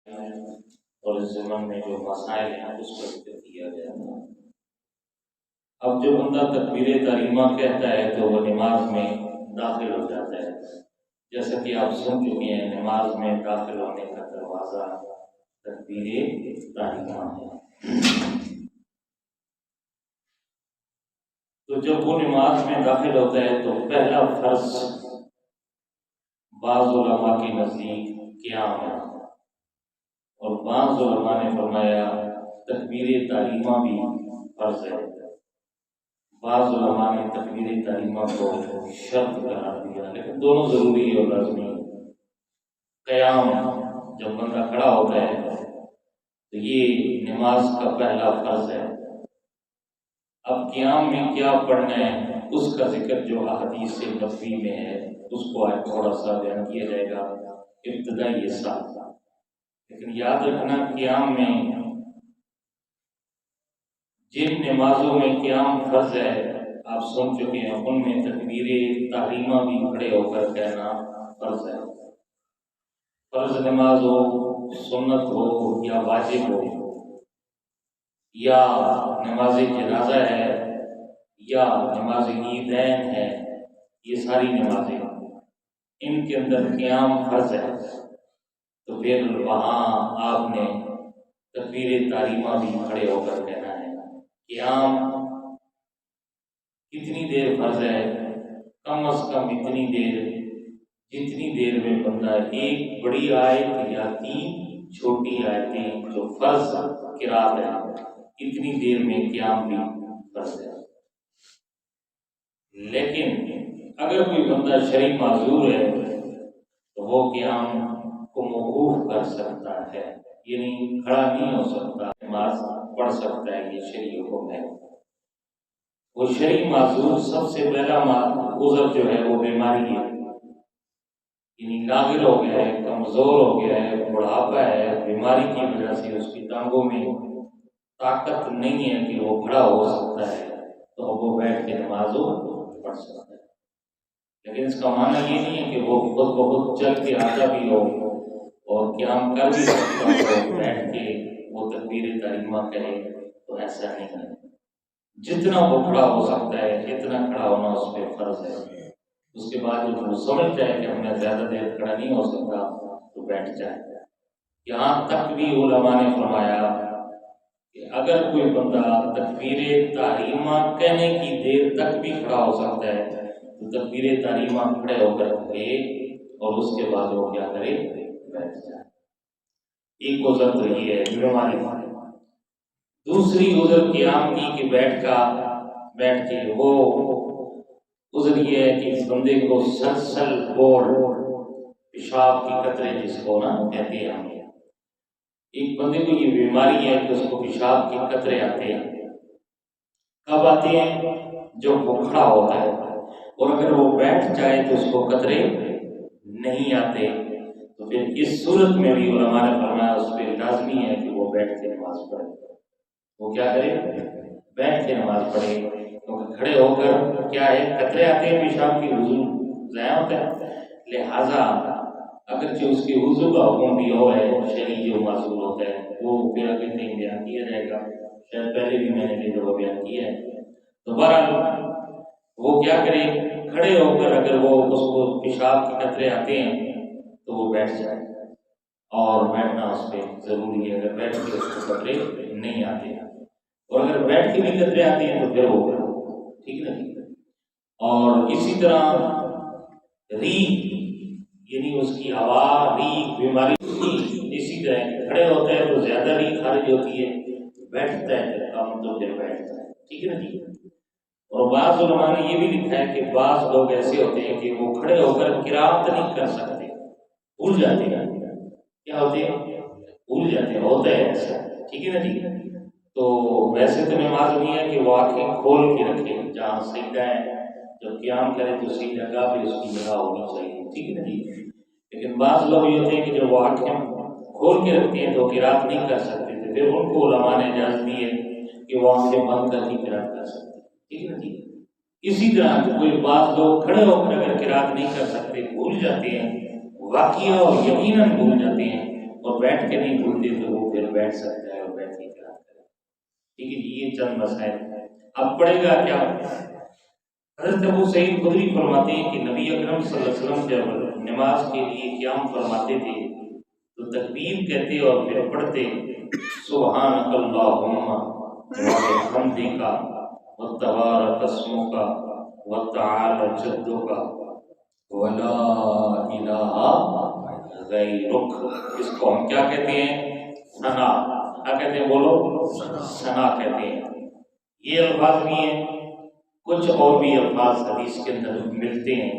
اور اس ضمن میں جو مسائل ہیں اس پر ذکر کیا گیا تھا۔ اب جو بندہ تکبیر تحریمہ کہتا ہے تو وہ نماز میں داخل ہو جاتا ہے۔ جیسا کہ آپ سن چکے ہیں، نماز میں داخل ہونے کا دروازہ تکبیر تحریمہ ہے۔ تو جب وہ نماز میں داخل ہوتا ہے تو پہلا فرض بعض علماء کے نزدیک قیام ہے، اور بعض علماء نے فرمایا تکبیر تحریمہ بھی فرض ہے۔ بعض علماء نے تکبیر تحریمہ کو شرط قرار دیا، لیکن دونوں ضروری اور لازمی۔ قیام جب بندہ کھڑا ہوتا ہے تو یہ نماز کا پہلا فرض ہے۔ اب قیام میں کیا پڑھنا ہے اس کا ذکر جو احادیث نبوی میں ہے اس کو آج تھوڑا سا بیان کیا جائے گا، ابتدائی حصہ۔ لیکن یاد رکھنا، قیام میں جن نمازوں میں قیام فرض ہے آپ سن چکے ہیں، ان میں تکبیر تحریمہ بھی کھڑے ہو کر کہنا فرض ہے۔ فرض نماز ہو، سنت ہو یا واجب ہو، یا نماز جنازہ ہے یا نماز عیدین ہے، یہ ساری نمازیں ان کے اندر قیام فرض ہے۔ تو پھر وہاں آپ نے تکبیر تحریمہ بھی کھڑے ہو کر کہنا ہے۔ قیام کتنی دیر فرض ہے؟ کم از کم اتنی دیر جتنی دیر میں بندہ ایک بڑی آیت یا 3 چھوٹی آیتیں جو فرض قرات ہے اتنی دیر میں قیام بھی فرض ہے۔ لیکن اگر کوئی بندہ شرعی معذور ہے تو وہ قیام کو موقوف کر سکتا ہے، یعنی کھڑا نہیں ہو سکتا، نماز پڑھ سکتا ہے، یہ شرعی حکم ہے۔ وہ شرعی معذور سب سے پہلا عذر جو ہے وہ بیماری ہے، یعنی لاغر ہو گیا ہے، کمزور ہو گیا ہے، بڑھاپا ہے، بیماری کی وجہ سے اس کی ٹانگوں میں طاقت نہیں ہے کہ وہ کھڑا ہو سکتا ہے، تو وہ بیٹھ کے نماز پڑھ سکتا ہے۔ لیکن اس کا معنی یہ نہیں ہے کہ وہ خود بخود چل کے آتا بھی ہو اور قیام کر بھی سکتا ہو، بیٹھ کے وہ تکبیر تحریمہ کرے، تو ایسا نہیں ہے۔ جتنا وہ کھڑا ہو سکتا ہے اتنا کھڑا ہونا اس پہ فرض ہے۔ اس کے بعد جب وہ سمجھ جائے کہ ہم نے زیادہ دیر کھڑا نہیں ہو سکتا تو بیٹھ جائے۔ یہاں تک بھی علماء نے فرمایا کہ اگر کوئی بندہ تکبیر تحریمہ کہنے کی دیر تک بھی کھڑا ہو سکتا ہے تو تکبیر تحریمہ کھڑے ہو کر کہے اور اس کے بعد وہ کیا کرے؟ بیٹھ جائے۔ ایک عذر تو یہ ہے بیماری۔ دوسری عذر قیام کی کہ بیٹھ کے وہ عذر یہ ہے کہ اس بندے کو سلسل بول، پیشاب کی قطرے جس کو نا کہتے ہیں ہم، ایک بندے کو یہ بیماری ہے کہ اس کو پیشاب کے قطرے آتے ہیں۔ کب آتے ہیں؟ جب وہ کھڑا ہوتا ہے، اور اگر وہ بیٹھ جائے تو اس کو قطرے نہیں آتے۔ تو پھر اس صورت میں بھی علماء نے فرمایا اس پہ لازمی ہے کہ وہ بیٹھ کے نماز پڑھے۔ وہ کیا کرے؟ بیٹھ کے نماز پڑھے، کیونکہ کھڑے ہو کر کیا ہے، قطرے آتے ہیں، پیشاب کی وضو ضائع ہوتا ہے۔ لہٰذا اگرچہ اس کے وضو کا حکم بھی ہو ہے، شرعی جو معذور ہوتا ہے وہ پھر آگے کہیں بیان کیا جائے گا، شاید پہلے بھی میں نے یہ دفعہ بیان کیا ہے۔ تو بہرحال وہ کیا کرے، کھڑے ہو کر اگر وہ اس کو پیشاب کے قطرے آتے ہیں تو وہ بیٹھ جائے، اور بیٹھنا اس پہ ضروری ہے۔ اگر بیٹھ کے اس کو قطرے نہیں آتے ہیں، اور اگر بیٹھ کے بھی قطرے آتے ہیں تو پھر وہ ٹھیک نہیں۔ اور اسی طرح ریح، یعنی اس کی ہوا، ریح، بیماری اسی طرح کھڑے ہوتا ہے تو زیادہ ریح خارج ہوتی ہے، بیٹھتا ہے تو کم تو پھر بیٹھتا ہے، ٹھیک ہے نا جی۔ اور بعض علماء نے یہ بھی لکھا ہے کہ بعض لوگ ایسے ہوتے ہیں کہ وہ کھڑے ہو کر قرات نہیں کر سکتے، بھول جاتے ہیں۔ کیا ہوتے ہیں؟ بھول جاتے ہیں، ہوتا ہے ایسا، ٹھیک ہے نا جی۔ تو ویسے تو نماز نہیں ہے کہ وہ آنکھیں کھول کے رکھے، جہاں سجدہ ہے جب قیام کرے تو صحیح جگہ پہ اس کی جگہ ہونی چاہیے، ٹھیک ہے نا جی۔ لیکن بعض لوگ یہ ہوتے ہیں کہ جب وہ آنکھیں کھول کے رکھتے ہیں تو قرات نہیں کر سکتے تھے، پھر ان کو علماء نے اجازت دی ہے کہ وہ آنکھیں بند کر کے قرات کر سکتے، ٹھیک ہے نا جی۔ اسی طرح کوئی بعض لوگ کھڑے ہو کر اگر قرات نہیں کر سکتے، بھول جاتے ہیں، واقعہ اور یقیناً بھول جاتے ہیں، اور بیٹھ کے نہیں بھولتے تو وہ پھر بیٹھ سکتا ہے اور بیٹھ کے قرات کرے. ٹھیک ہے جی، یہ چند مسائل. اب پڑھے گا کیا؟ حضرت ابو سعید خدری فرماتے ہیں کہ نبی اکرم صلی اللہ علیہ وسلم جب نماز کے لیے قیام فرماتے تھے تو تکبیر کہتے اور پھر پڑھتے سبحانک اللہم وبحمدک وتبارک اسمک وتعالی جدک ولا الہ غیرک. اس کو ہم کیا کہتے ہیں؟ ثنا. کیا کہتے ہیں؟ بولو. ثنا کہتے ہیں. یہ الفاظ بھی ہیں. کچھ اور بھی الفاظ حدیث کے اندر ملتے ہیں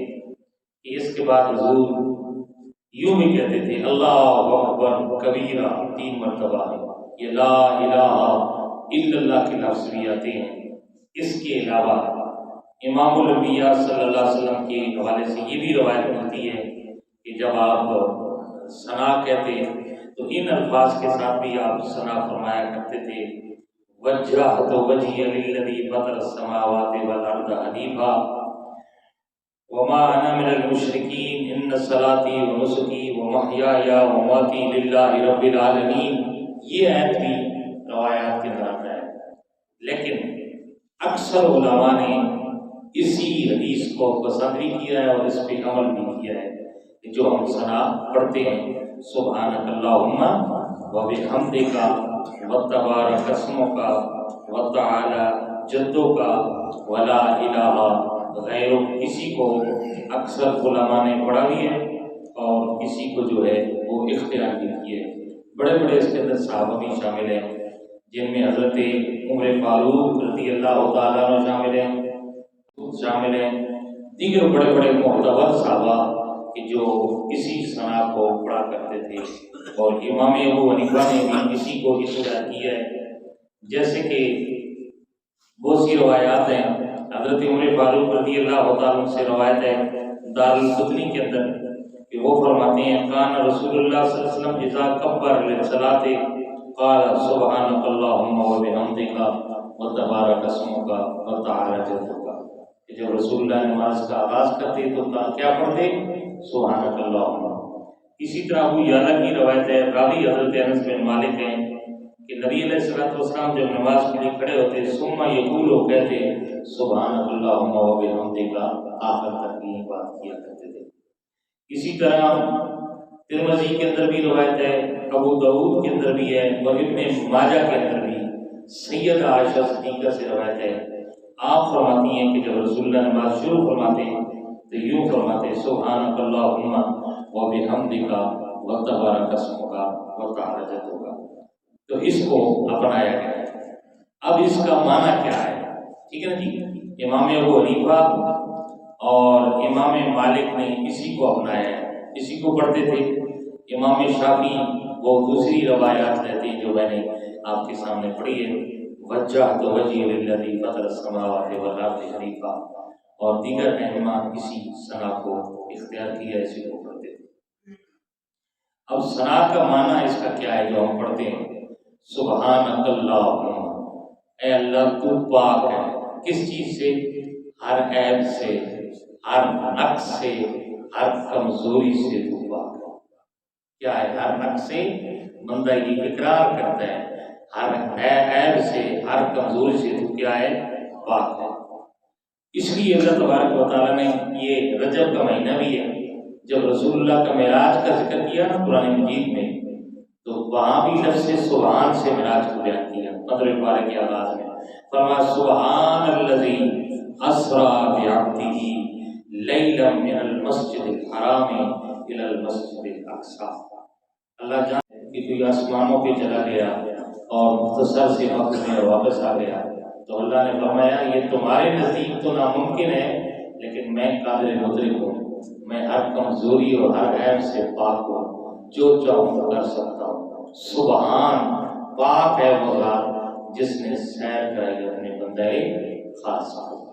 کہ اس کے بعد حضور یوں بھی کہتے تھے اللہ اکبر کبیرہ 3 مرتبہ. یہ لا الہ الا اللہ کے لفظ بھی آتے ہیں. اس کے علاوہ امام الانبیاء صلی اللہ علیہ وسلم کے حوالے سے یہ بھی روایت ملتی ہے کہ جب آپ ثنا کہتے تو ان الفاظ کے ساتھ بھی آپ ثنا فرمایا کرتے تھے وجہت وجہی للذی فطر السماوات والارض حنیفا وما انا من المشرکین ان صلاتی ونسکی ومحیای ومماتی للہ رب العالمین. یہ آیت بھی روایات کے اندر آتا ہے، لیکن اکثر علماء نے اسی حدیث کو پسند بھی کیا ہے اور اس پہ عمل بھی کیا ہے کہ جو ہم ثنا پڑھتے ہیں سبحانک اللہم وبحمدک وتبارک اسمک وتعالی جدک ولا الہ غیرک. اسی کو اکثر علماء نے پڑھا بھی ہے اور اسی کو جو ہے وہ اختیار بھی کیے. بڑے بڑے اس کے اندر صحابہ بھی شامل ہیں جن میں حضرت عمر فاروق رضی اللہ تعالیٰ عنہ شامل ہیں. دیگر بڑے بڑے معتبر صحابہ کہ جو اسی ثنا کو پڑھا کرتے تھے اور امام ابو حنیفہ نے بھی اسی کو اختیار کیا ہے. جیسے کہ بہت سی روایات ہیں. حضرت عمر فاروق رضی اللہ تعالیٰ سے روایت ہے دارالقطنی کے اندر کہ وہ فرماتے ہیں کان رسول اللہ صلی اللہ علیہ وسلم اذا کبر للصلاۃ قال سبحانک اللہم وبحمدک وتبارک اسمک وتعالی جدک. جب رسول اللہ نماز کا آغاز کرتے تو کیا پڑھتے؟ سبحانک اللہم. اسی طرح ابو یعلا کی روایت ہے، راوی حضرت انس بن مالک ہیں کہ نبی علیہ الصلوۃ والسلام جب نماز کے لیے کھڑے ہوتے ثم یقول کہتے سبحانک اللہم وبحمدک، آخر تک یہ بات کیا کرتے تھے. اسی طرح ترمذی کے اندر بھی روایت ہے، ابو داؤد کے اندر بھی ہے اور ابن ماجہ کے اندر بھی سید عائشہ صدیقہ سے روایت ہے. آپ فرماتی ہیں کہ جب رسول اللہ نماز شروع فرماتے ہیں تو یوں فرماتے سبحانک اللہم وبحمدک وتبارک اسمک وتعالی جدک. تو اس کو اپنایا گیا ہے. اب اس کا معنی کیا ہے؟ ٹھیک ہے نا جی. امام ابو حنیفہ اور امام مالک نے اسی کو اپنایا ہے، اسی کو پڑھتے تھے. امام شافعی وہ دوسری روایات لیتے ہیں جو میں نے آپ کے سامنے پڑھی ہے وجہت وجہی للذی فطر السماوات والارض حنیفا، اور دیگر ائمہ اسی ثنا کو اختیار کیا، اسی کو پڑھتے تھے. اب ثنا کا معنی اس کا کیا ہے جو ہم پڑھتے ہیں سبحانک اللہم، اے اللہ تو پاک ہے. کس چیز سے؟ ہر عیب سے، ہر نقص سے، ہر کمزوری سے تو پاک ہے. کیا ہے؟ ہر نقص سے بندہ یہ اقرار کرتا ہے، ہر عیب سے، ہر کمزوری سے تو کیا ہے؟ پاک ہے. اس لیے اللہ تبارک و تعالیٰ نے یہ رجب کا مہینہ بھی ہے، جب رسول اللہ کا معراج کا ذکر کیا نا قرآن مجید میں تو وہاں بھی لفظ سبحان سے معراج کو بیان کیا 15 پارے کے آغاز میں. فرمایا سبحان الذی اسریٰ بعبدہ لیلا من المسجد الحرام الی المسجد الاقصی. اللہ جانتا کہ کوئی آسمانوں پہ چلا گیا اور مختصر سے وقت میں واپس آ گیا تو اللہ نے فرمایا یہ تمہارے نزدیک تو ناممکن ہے لیکن میں قادر مدرک ہوں، میں ہر کمزوری اور ہر عیب سے پاک ہوں، جو چاہوں کر سکتا ہوں. سبحان، پاک ہے وہ ذات جس نے سیر کرائی اپنے بندے خاص کو.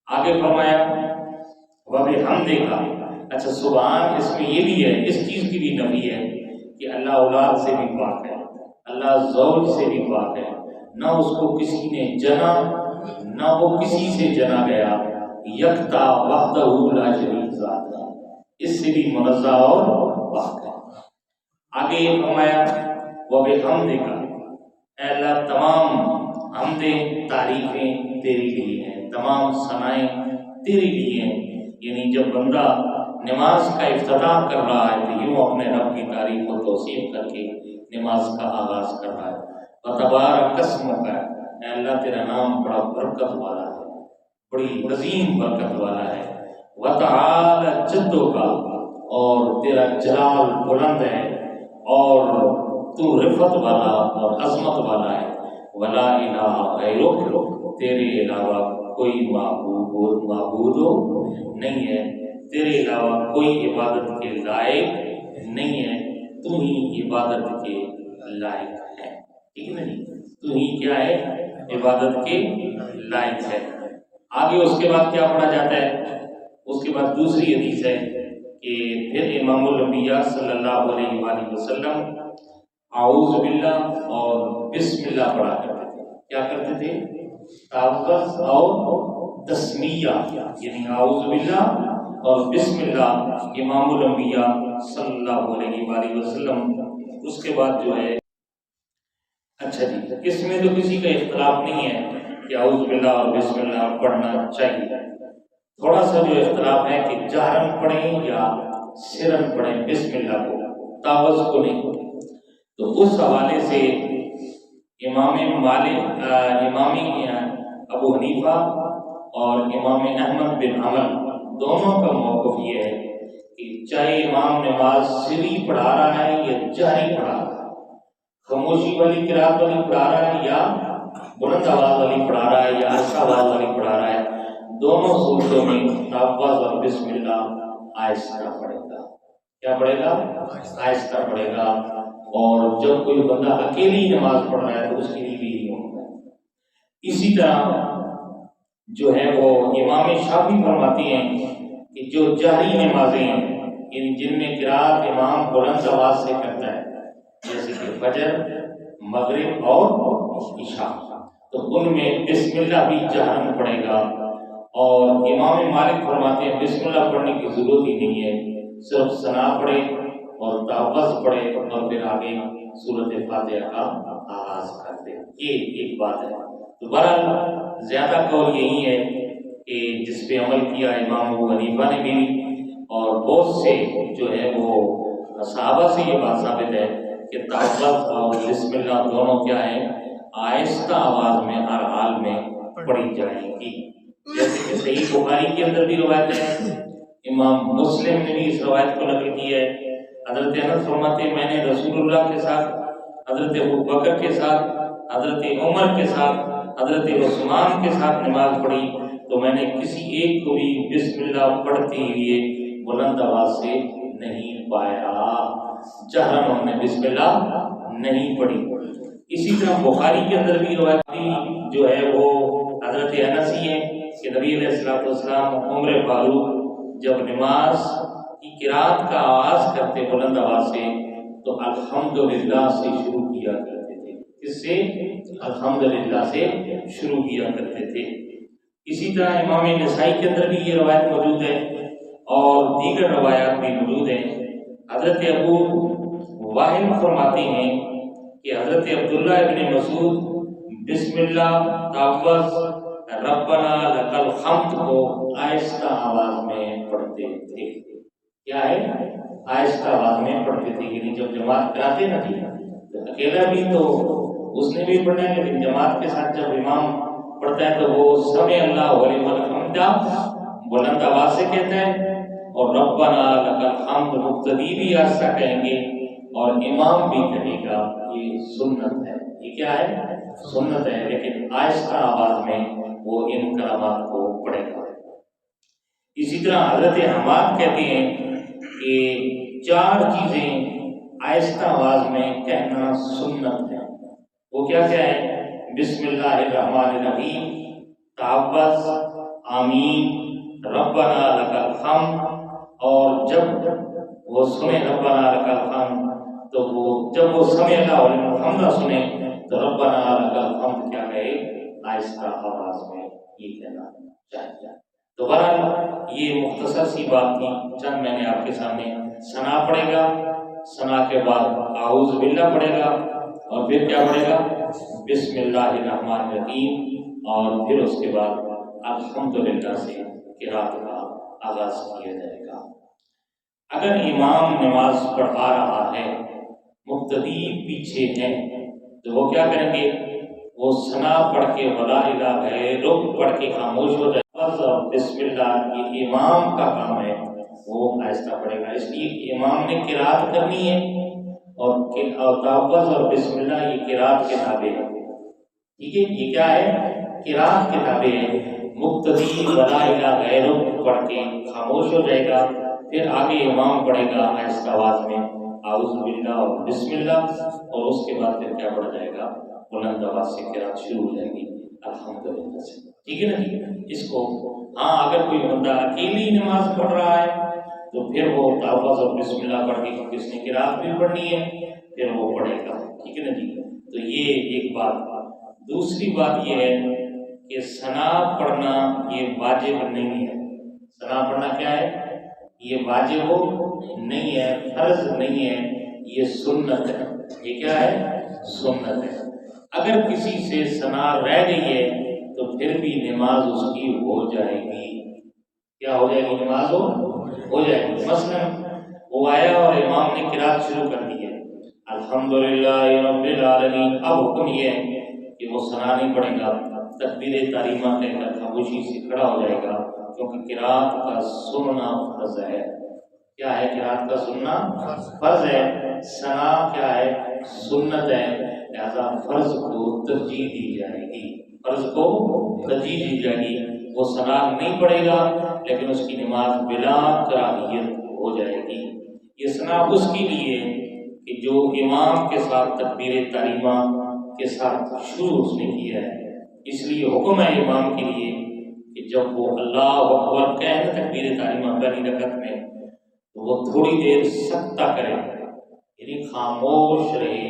آگے فرمایا وبحمدک. اچھا سبحان اس میں یہ بھی ہے، اس چیز کی بھی نفی ہے کہ اللہ اولاد سے بھی پاک ہے، اللہ زوج سے بھی پاک ہے، نہ اس کو کسی نے جنا نہ وہ کسی سے جنا گیا. یکتا وحدہ لا شریک ذات ہے، اس سے بھی منزہ اور پاک ہے. آگے یہ فرمایا وَبِحَمْدِكَ، اے اللہ تمام حمدیں تعریفیں تیری لیے ہیں، تمام ثنائیں تیری لیے ہیں۔ یعنی جب بندہ نماز کا افتتاح کر رہا ہے تو یوں اپنے رب کی تعریف و توصیف کر کے نماز کا آغاز کر رہا ہے۔ وَتَبَارَكَ اسْمُكَ، اے اللہ تیرا نام بڑا برکت والا ہے، بڑی عظیم برکت والا ہے۔ وَتَعَالَى جَدُّكَ، اور تیرا جلال بلند ہے اور تو رفت والا اور عظمت والا ہے۔ وَلَا إِلَٰهَ غَيْرُكَ، تیرے علاوہ کوئی معبود نہیں ہے، تیرے علاوہ کوئی عبادت کے لائق نہیں ہے، تو ہی عبادت کے لائق ہے۔ ٹھیک ہے نہیں، تو ہی کیا ہے؟ عبادت کے لائق ہے۔ آگے اس کے بعد کیا پڑھا جاتا ہے؟ اس کے بعد دوسری حدیث ہے کہ پھر امام الانبیاء صلی اللہ علیہ وآلہ وسلم اعوذ باللہ اور بسم اللہ پڑھا کرتے تھے۔ کیا کرتے تھے؟ تعوذ اور تسمیہ، یعنی اعوذ باللہ اور بسم اللہ امام الانبیاء صلی اللہ علیہ وآلہ وسلم۔ اس کے بعد جو ہے اچھا جی، اس میں تو کسی کا اختلاف نہیں ہے کہ اعوذ باللہ اور بسم اللہ پڑھنا چاہیے۔ تھوڑا سا جو اختلاف ہے کہ جہرن پڑھیں یا سرن پڑھیں بسم اللہ کو، تعوذ کو نہیں۔ تو اس حوالے سے امام مالک، امام ابو حنیفہ اور امام احمد بن حنبل دونوں کا موقف یہ ہے کہ چاہے امام نماز سری پڑھا رہا ہے یا جہری پڑھا رہا ہے، خاموشی والی قرات والی پڑھا رہا ہے یا بلند آواز والی پڑھا رہا ہے یا اچھا آواز والی پڑھا رہا ہے، دونوں صورتوں میں تعوذ اور بسم اللہ آہستہ پڑھے گا۔ کیا پڑھے گا؟ آہستہ پڑھے گا۔ اور جب کوئی بندہ اکیلی نماز پڑھ رہا ہے تو اس کے لیے بھی یہی ہوتا ہے۔ اسی طرح جو ہے وہ امام شافعی فرماتے ہیں کہ جو جہری نمازیں ہیں، یعنی جن میں قرات امام بلند آواز سے کرتا ہے، جیسے کہ فجر، مغرب اور عشاء، تو ان میں بسم اللہ بھی جہرن پڑے گا۔ اور امام مالک فرماتے ہیں بسم اللہ پڑھنے کی ضرورت ہی نہیں ہے، صرف ثنا پڑھے اور تعوذ پڑھے اور پھر آگے سورۃ فاتحہ کا آغاز کر دے۔ یہ ایک بات ہے۔ تو بہرحال زیادہ قول یہی ہے کہ جس پہ عمل کیا امام ابو حنیفہ نے بھی، اور بہت سے جو ہے وہ صحابہ سے یہ بات ثابت ہے کہ تعوذ اور بسم اللہ دونوں کیا ہیں؟ آہستہ آواز میں ہر حال میں پڑھی جائیں گی۔ جیسے کہ صحیح بخاری کے اندر بھی روایت ہے، امام مسلم نے بھی اس روایت کو نقل کی ہے۔ حضرت انس فرماتے ہیں میں نے رسول اللہ کے ساتھ، حضرت ابو بکر کے ساتھ، حضرت عمر کے ساتھ، حضرت عثمان کے ساتھ نماز پڑھی تو میں نے کسی ایک کو بھی بسم اللہ پڑھتے ہوئے بلند آواز سے نہیں پایا، جہرن انہوں نے بسم اللہ نہیں پڑھی۔ اسی طرح بخاری کے اندر بھی روایت جو ہے وہ حضرت انس ہی ہے کہ نبی علیہ الصلوۃ والسلام عمر فاروق جب نماز کی قرات کا آغاز کرتے بلند آواز سے تو الحمدللہ سے شروع کیا کرتے تھے۔ اس سے الحمدللہ سے شروع کیا کرتے تھے۔ اسی طرح امام نسائی کے اندر بھی یہ روایت موجود ہے اور دیگر روایات بھی موجود ہیں۔ حضرت ابو واحد فرماتے ہیں کہ حضرت عبداللہ ابن مسعود بسم اللہ، تعوذ، ربنا لک الحمد کو آہستہ آواز میں پڑھتے تھے۔ کیا ہے؟ آہستہ آواز میں پڑھتے تھے، یعنی جب جماعت کراتے نہ تھی تو اکیلا بھی تو اس نے بھی پڑھنا ہے، لیکن جماعت کے ساتھ جب امام پڑھتا ہے تو وہ سمع اللہ ولمن حمدہ بلند آواز سے کہتا ہے، اور ربنا لک الحمد مقتدی بھی آہستہ کہیں گے اور امام بھی کہے گا۔ یہ سنت ہے، یہ کیا ہے؟ سنت ہے، لیکن آہستہ آواز میں وہ ان کلمات کو پڑھے گا۔ اسی طرح حضرت حماد کہتے ہیں کہ 4 چیزیں آہستہ آواز میں کہنا سنت ہے۔ وہ کیا کیا ہے؟ بسم اللہ الرحمن الرحیم، تعوذ، آمین، ربنا لک الحمد، اور جب وہ سنے ربنا لک الحمد تو وہ جب وہ سمع اللہ ولمن حمدہ سنے تو ربنا لک الحمد کیا کہے؟ آہستہ آواز میں یہ کہنا چاہیے۔ تو بہرحال یہ مختصر سی بات تھی، چند میں نے آپ کے سامنے ثنا پڑے گا، ثنا کے بعد اعوذ باللہ پڑھے گا اور پھر کیا پڑھے گا بسم اللہ الرحمن الرحیم اور پھر اس کے بعد الحمدللہ سے قرات کا آغاز کیا جائے گا۔ اگر امام نماز پڑھا رہا ہے، مقتدی پیچھے ہیں، تو وہ کیا کریں گے؟ وہ ثنا پڑھ کے ولا الہ غیرک پڑھ کے خاموش ہو جائے گا۔ بسم اللہ یہ امام کا کام ہے، وہ آہستہ پڑھے گا، اس لیے کہ امام نے قرات کرنی ہے اور تلفظ اور بسم اللہ یہ قرات کے تابع ہے، ٹھیک ہے، یہ کیا ہے؟ قرات کے تابع ہے۔ مقتدی ولا الہ غیرک پڑھ کے خاموش ہو جائے گا، پھر آگے امام پڑھے گا آہستہ آواز میں اعوذ باللہ اور بسم اللہ، اور اس کے بعد پھر کیا پڑھا جائے گا؟ بلند آواز سے قرات شروع ہو جائے گی الحمدللہ سے، ٹھیک ہے نا جی۔ اس کو ہاں اگر کوئی بندہ اکیلی نماز پڑھ رہا ہے تو پھر وہ تلفظ اور بسم اللہ پڑھ کے، کیونکہ اس نے قرات بھی پڑھنی ہے، پھر وہ پڑھے گا، ٹھیک ہے نا جی۔ تو یہ ایک بات۔ دوسری بات یہ ہے کہ ثنا پڑھنا یہ واجب نہیں ہے۔ ثنا پڑھنا کیا ہے؟ یہ واجب نہیں ہے، فرض نہیں ہے، یہ سنت ہے۔ یہ کیا ہے؟ سنت ہے۔ اگر کسی سے ثنا رہ گئی ہے تو پھر بھی نماز اس کی ہو جائے گی۔ کیا ہو جائے گی؟ نماز ہو جائے گی۔ مثلا وہ آیا اور امام نے قرات شروع کر دی ہے الحمدللہ رب العالمین، اب حکم یہ ہے کہ وہ ثنا نہیں پڑھے گا، تکبیر تحریمہ کہہ کر خاموشی سے کھڑا ہو جائے گا، کیونکہ قرات کا سننا فرض ہے۔ کیا ہے؟ قرات کا سننا فرض ہے، ثنا کیا ہے؟ سنت ہے، لہذا فرض کو ترجیح دی جائے گی، فرض کو ترجیح دی جائے گی۔ وہ ثنا نہیں پڑھے گا لیکن اس کی نماز بلا کراہیت ہو جائے گی۔ یہ ثنا اس کے لیے کہ جو امام کے ساتھ تکبیر تحریمہ کے ساتھ شروع اس نے کیا ہے، اس لیے حکم ہے امام کے لیے کہ جب وہ اللہ اکبر کہے تکبیر تحریمہ پہلی رکعت میں، تو وہ تھوڑی دیر سکتہ کرے، یعنی خاموش رہے،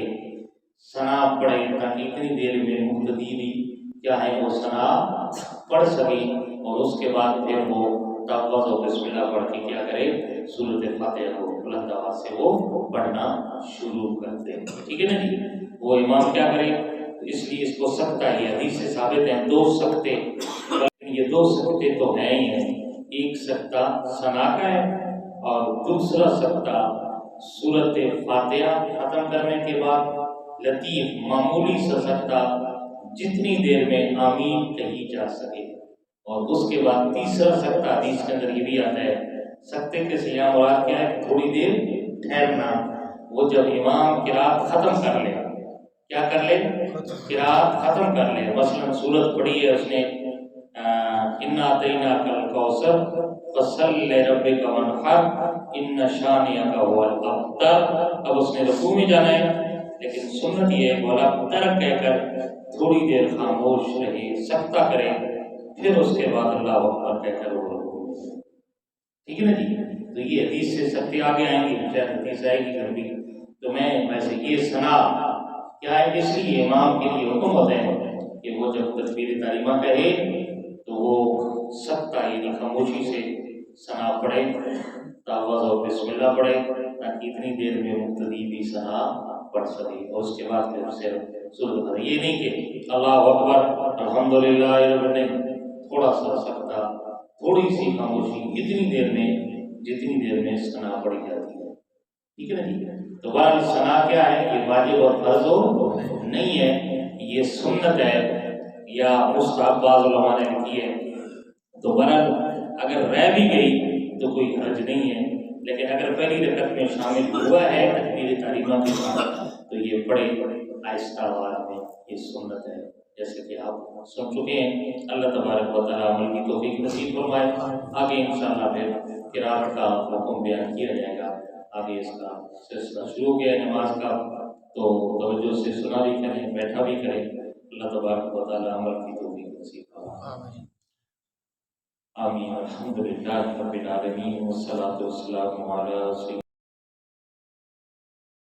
ثنا پڑھے، تاکہ اتنی دیر میں مقتدی بھی کیا ہے وہ ثنا پڑھ سکے، اور اس کے بعد پھر وہ تلفظ و بسم اللہ پڑھ کے کیا کرے؟ سورۃ فاتحہ کو بلند آواز سے وہ پڑھنا شروع کر دے، ٹھیک ہے نا جی۔ وہ امام کیا کرے؟ اس لیے اس کو سکتہ، یہ حدیث سے ثابت ہیں 2 سکتے، یہ 2 سکتے تو ہیں ہی ہیں، ایک سکتہ ثنا کا ہے اور دوسرا سکتہ سورۃ فاتحہ ختم کرنے کے بعد لطیف معمولی سا سکتہ جتنی دیر میں آمین کہی جا سکے، اور اس کے بعد تیسرا سکتہ حدیث کے اندر یہ بھی آتا ہے، سکتے کے سے یہاں مراد کیا ہے؟ تھوڑی دیر ٹھہرنا۔ وہ جب امام قرات ختم کر لے، کیا کر لے؟ قرات ختم کر لے، مثلا سورت پڑھی ہے اس نے انا اعطیناک الکوثر فصلی لربک وانحر ان شانئک هو الابتر، اب اس نے رکوع میں جانا ہے، لیکن سنت یہ ہے والابتر کہہ کر تھوڑی دیر خاموش رہے، سکتہ کرے، پھر اس کے بعد اللہ اکبر کہہ کر وہ رکوع میں، ٹھیک ہے نا جی۔ تو یہ حدیث سے سکتے آگے آئیں گے، شاید حدیث آئے گی کر بھی، تو میں ویسے یہ ثنا کیا ہے؟ اس لیے امام کے لیے حکم ہوتا ہے کہ وہ جب تکبیر تحریمہ کہے تو وہ سکتہ یعنی خاموشی سے ثنا پڑھے، تلفظ اور بسم اللہ پڑھے، تاکہ اتنی دیر میں مقتدی بھی ثنا پڑھ سکے، اور اس کے بعد پھر سے سورت پڑھے۔ یہ نہیں کہ اللہ اکبر الحمدللہ رب العالمین، تھوڑا سا سکتہ، تھوڑی سی خاموشی، اتنی دیر میں جتنی دیر میں ثنا پڑھی جاتی ہے، ٹھیک ہے نا جی۔ تو بہرحال ثنا کیا ہے؟ یہ واجب اور فرض نہیں ہے، یہ سنت ہے یا مستحب، بعض علماء نے لکھی ہے۔ تو بہرحال اگر رہ بھی گئی تو کوئی حرج نہیں ہے، لیکن اگر پہلی رکعت میں شامل ہوا ہے تکبیر تحریمہ کے ساتھ تو یہ پڑھے آہستہ آواز میں، یہ سنت ہے، جیسے کہ آپ سن چکے ہیں۔ اللہ تبارک و تعالیٰ عمل کی توفیق نصیب فرمائے۔ آگے انشاءاللہ پھر قرات کا حکم بیان کیا جائے گا، آگے اس کا سلسلہ شروع ہو گیا ہے نماز کا، تو توجہ سے سنا بھی کریں، بیٹھا بھی کریں۔ اللہ تبارک و تعالیٰ عمل کی توفیق نصیب فرمائے۔ آمین۔ الحمدللہ رب العالمین والصلاۃ والسلام علی